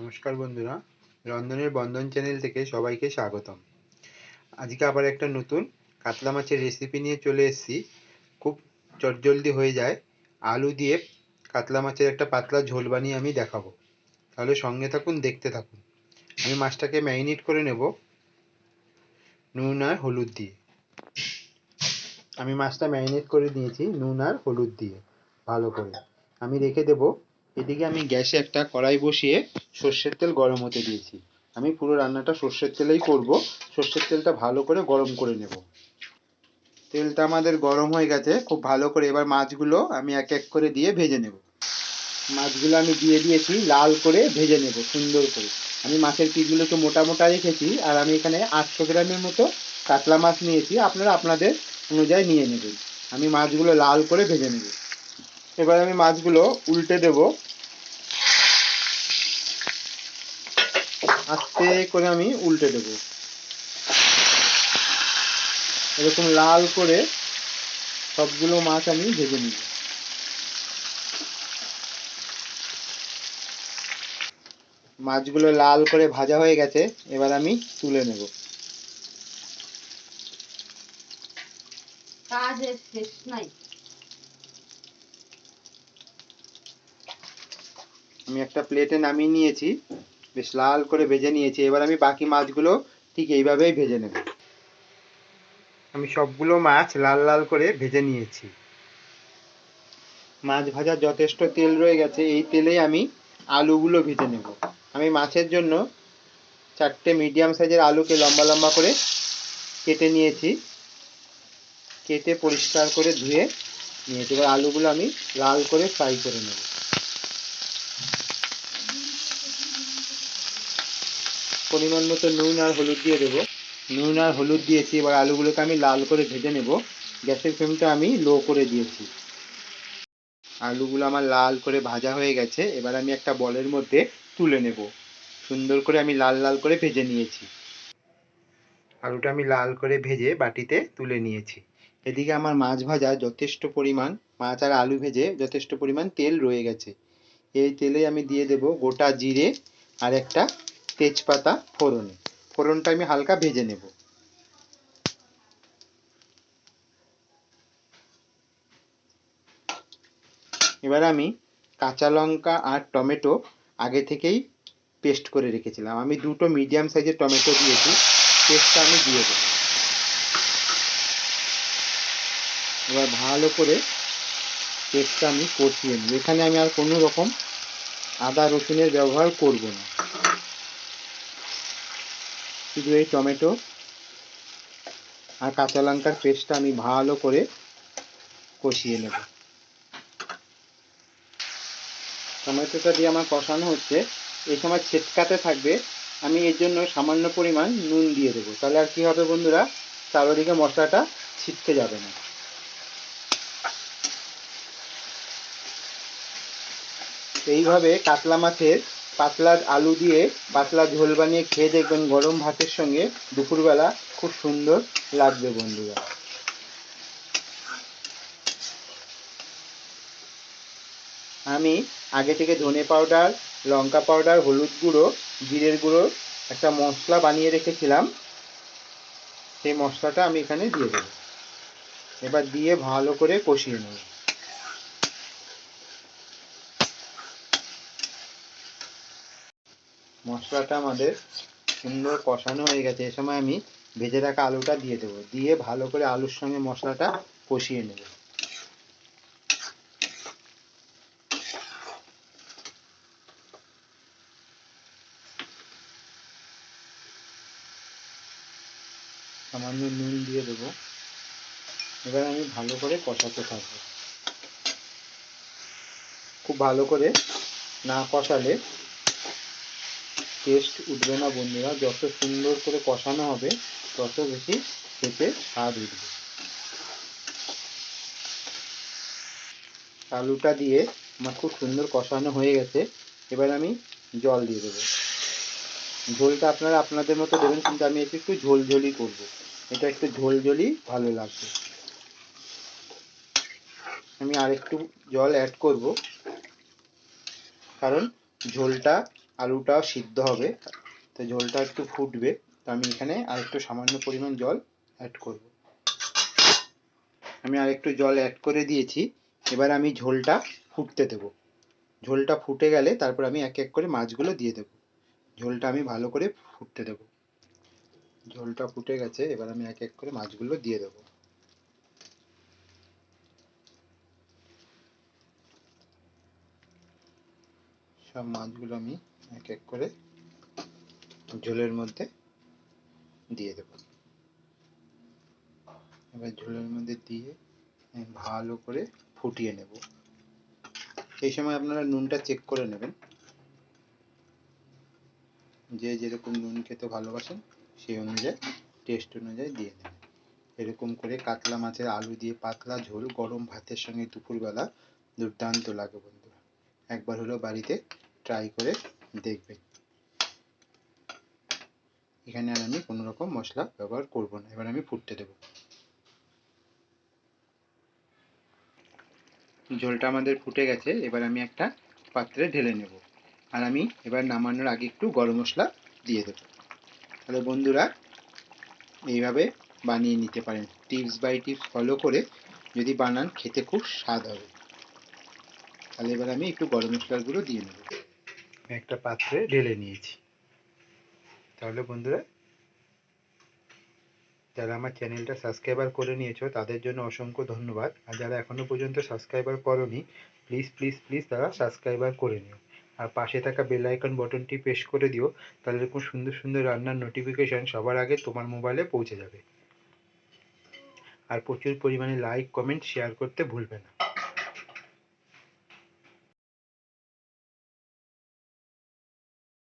নমস্কার বন্ধুরা, রন্ধনের বন্ধন চ্যানেল থেকে সবাইকে স্বাগতম। আজকে আবার একটা নতুন কাতলা মাছের রেসিপি নিয়ে চলে এসেছি। খুব চটজলদি হয়ে যায়। আলু দিয়ে কাতলা মাছের একটা পাতলা ঝোল বানিয়ে আমি দেখাবো। তাহলে সঙ্গে থাকুন, দেখতে থাকুন। আমি মাছটাকে ম্যারিনেট করে নেব নুন আর হলুদ দিয়ে। আমি মাছটা ম্যারিনেট করে নিয়েছি নুন আর হলুদ দিয়ে ভালো করে। আমি রেখে দেবো। এদিকে আমি গ্যাসে একটা কড়াই বসিয়ে সর্ষের তেল গরম হতে দিয়েছি। আমি পুরো রান্নাটা সর্ষের তেলেই করব। সর্ষের তেলটা ভালো করে গরম করে নেব। তেলটা আমাদের গরম হয়ে গেছে খুব ভালো করে। এবার মাছগুলো আমি এক এক করে দিয়ে ভেজে নেব। মাছগুলো আমি দিয়ে দিয়েছি, লাল করে ভেজে নেব সুন্দর করে। আমি মাছের পিসগুলো একটু মোটা মোটা রেখেছি, আর আমি এখানে 800 গ্রামের মতো কাতলা মাছ নিয়েছি। আপনারা আপনাদের অনুযায়ী নিয়ে নেবেন। আমি মাছগুলো লাল করে ভেজে নেব। এবার আমি মাছগুলো উল্টে দেব। আস্তে করে আমি উল্টে দেব। এরকম লাল করে সবগুলো মাছ আমি ভেজে নিব। মাছগুলো লাল করে ভাজা হয়ে গেছে, এবার আমি তুলে নেব। কাজের শেষ নাই। আমি একটা প্লেটে নামিয়ে নিয়েছি, বেশ লাল করে ভেজে নিয়েছি। এবার আমি বাকি মাছগুলো ঠিক এইভাবেই ভেজে নেব। আমি সবগুলো মাছ লাল লাল করে ভেজে নিয়েছি। মাছ ভাজার যথেষ্ট তেল রয়ে গেছে, এই তেলেই আমি আলুগুলো ভেজে নেব। আমি মাছের জন্য 4টে মিডিয়াম সাইজের আলুকে লম্বা লম্বা করে কেটে নিয়েছি। কেটে পরিষ্কার করে ধুয়ে নিয়েছি। এবার আলুগুলো আমি লাল করে ফ্রাই করে নেব। পরিমাণ মতো নুন আর হলুদ দিয়ে দেবো। নুন আর হলুদ দিয়েছি, এবার আলুগুলোকে আমি লাল করে ভেজে নেব। গ্যাসের ফ্লেমটা আমি লো করে দিয়েছি। আলুগুলো আমার লাল করে ভাজা হয়ে গেছে, এবার আমি একটা বলের মধ্যে তুলে নেব। সুন্দর করে আমি লাল লাল করে ভেজে নিয়েছি। আলুটা আমি লাল করে ভেজে বাটিতে তুলে নিয়েছি। এদিকে আমার মাছ ভাজা যথেষ্ট পরিমাণ, মাছ আর আলু ভেজে যথেষ্ট পরিমাণ তেল রয়ে গেছে। এই তেলে আমি দিয়ে দেব গোটা জিরে আর একটা তেজপাতা ফোড়নে। ফোড়নটা আমি হালকা ভেজে নেব। এবার আমি কাঁচা লঙ্কা আর টমেটো আগে থেকেই পেস্ট করে রেখেছিলাম। আমি 2টো মিডিয়াম সাইজের টমেটো দিয়েছি। পেস্টটা আমি দিয়ে দেবো। এবার ভালো করে পেস্টটা আমি কষিয়ে নিই। এখানে আমি আর কোনো রকম আদা রসুনের ব্যবহার করব না। শুধু এই টমেটো আর কাঁচা লঙ্কার পেস্টটা আমি ভালো করে কষিয়ে নেব। টমেটোটা দিয়ে আমার কষানো হচ্ছে, এই সময় ছেটকাতে থাকবে। আমি এর জন্য সামান্য পরিমাণ নুন দিয়ে দেবো। তাহলে আর কি হবে বন্ধুরা, চারদিকে মশলাটা ছিটকে যাবে না। এইভাবে কাতলা মাছের পাতলা আলু দিয়ে পাতলা ঝোল বানিয়ে খেয়ে দেখবেন গরম ভাতের সঙ্গে দুপুরবেলা খুব সুন্দর লাগবে বন্ধুরা। আমি আগে থেকে ধনে পাউডার, লঙ্কা পাউডার, হলুদ গুঁড়ো, জিরের গুঁড়ো একটা মশলা বানিয়ে রেখেছিলাম। সেই মশলাটা আমি এখানে দিয়ে দেবো। এবার দিয়ে ভালো করে কষিয়ে নেব। মশলাটা আমাদের সুন্দর কষানো হয়ে গেছে। এ সময় আমি ভেজে রাখা আলুটা দিয়ে দেবো। দিয়ে ভালো করে আলুর সঙ্গে মশলাটা কষিয়ে নেব। সামান্য নুন দিয়ে দেবো। এবার আমি ভালো করে কষাতে থাকবো। খুব ভালো করে না কষালে টেস্ট উঠবে না বন্ধুরা। যত সুন্দর করে কষানো হবে তত বেশি খেতে স্বাদ উঠবে। আলুটা দিয়ে আমার খুব সুন্দর কষানো হয়ে গেছে। এবার আমি জল দিয়ে দেবো। ঝোলটা আপনারা আপনাদের মতো দেবেন, কিন্তু আমি একটু একটু ঝোলঝোলই করবো। এটা একটু ঝোলঝোলই ভালো লাগবে। আমি আর একটু জল অ্যাড করব, কারণ ঝোলটা আলুটাও সিদ্ধ হবে, তো ঝোলটা একটু ফুটবে। তো আমি এখানে আর একটু সামান্য পরিমাণ জল অ্যাড করব। আমি আর একটু জল অ্যাড করে দিয়েছি। এবার আমি ঝোলটা ফুটতে দেব। ঝোলটা ফুটে গেলে তারপর আমি এক এক করে মাছগুলো দিয়ে দেব। ঝোলটা আমি ভালো করে ফুটতে দেব। ঝোলটা ফুটে গেছে, এবার আমি এক এক করে মাছগুলো দিয়ে দেব। সব মাছগুলো আমি এক এক করে ঝোলের মধ্যে দিয়ে দেব। এবার ঝোলের মধ্যে দিয়ে ভালো করে ফুটিয়ে নেব। এই সময় আপনারা নুনটা চেক করে নেবেন, যে যেরকম নুন খেতে ভালোবাসেন সেই অনুযায়ী টেস্ট অনুযায়ী দিয়ে দেবেন। এরকম করে কাতলা মাছের আলু দিয়ে পাতলা ঝোল গরম ভাতের সঙ্গে দুপুরবেলা দুর্দান্ত লাগে বন্ধুরা। একবার হলেও বাড়িতে ট্রাই করে দেখবেন। এখানে আর আমি কোনো রকম মশলা ব্যবহার করব না। এবার আমি ফুটতে দেব। ঝোলটা আমাদের ফুটে গেছে, এবার আমি একটা পাত্রে ঢেলে নেব। আর আমি এবার নামানোর আগে একটু গরম মশলা দিয়ে দেব। তাহলে বন্ধুরা এইভাবে বানিয়ে নিতে পারেন। টিপস বাই টিপস ফলো করে যদি বানান, খেতে খুব স্বাদ হবে। তাহলে এবার আমি একটু গরম মশলার গুঁড়ো দিয়ে নেব। একটা পাত্রে ঢেলে নিয়েছি। তাহলে বন্ধুরা, যারা আমার চ্যানেলটা সাবস্ক্রাইবার করে নিয়েছো তাদের জন্য অসংখ্য ধন্যবাদ। আর যারা এখনো পর্যন্ত সাবস্ক্রাইবার করোনি, প্লিজ প্লিজ প্লিজ তারা সাবস্ক্রাইবার করে নিও। আর পাশে থাকা বেল আইকন বাটনটি প্রেস করে দিও, তাহলে এরকম সুন্দর সুন্দর রান্নার নোটিফিকেশন সবার আগে তোমার মোবাইলে পৌঁছে যাবে। আর প্রচুর পরিমাণে লাইক, কমেন্ট, শেয়ার করতে ভুলবে না।